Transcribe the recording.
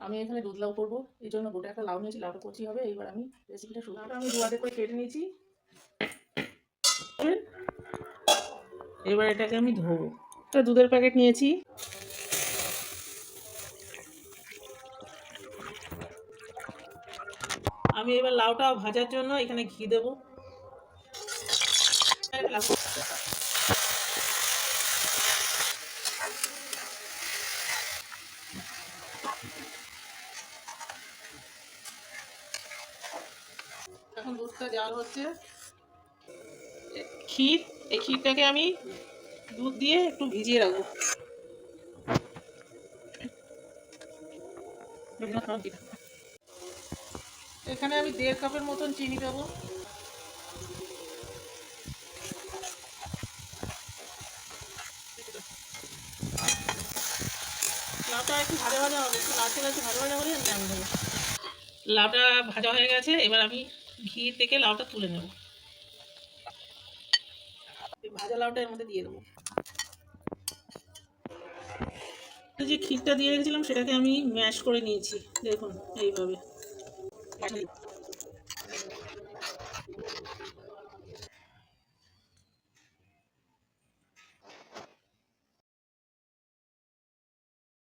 আমি এখানে দুধ লাউ করবো, এই জন্য গোটা একটা লাউ নিয়েছি, লাউটা কচি হবে। এইবার আমি রেসিপিটা শুরু। লাউটা আমি দুয়াতে করে কেটে নিয়েছি, এবার এটাকে আমি ধোবো। একটা দুধের প্যাকেট নিয়েছি, আমি এবার লাউটা ভাজার জন্য এখানে ঘি দেবো। এখন দুধটা জাল হচ্ছে, ক্ষীর, এই ক্ষীরটাকে আমি দুধ দিয়ে একটু ভিজিয়ে রাখবো। এখানে আমি 1.5 কাপের মতন চিনি দেবো। লাউটা একটু ভাজা ভাজা হবে, একটু লালচে লালচে ভাজা ভাজা হলে আমি নামিয়ে দেবো। লাউটা ভাজা হয়ে গেছে, এবার আমি ঘি থেকে লাউটা তুলে নেব। ভাজা লাউটা এর মধ্যে দিয়ে দেবো। যে ক্ষীরটা দিয়ে রেখেছিলাম সেটাকে আমি ম্যাশ করে নিয়েছি, দেখুন এইভাবে।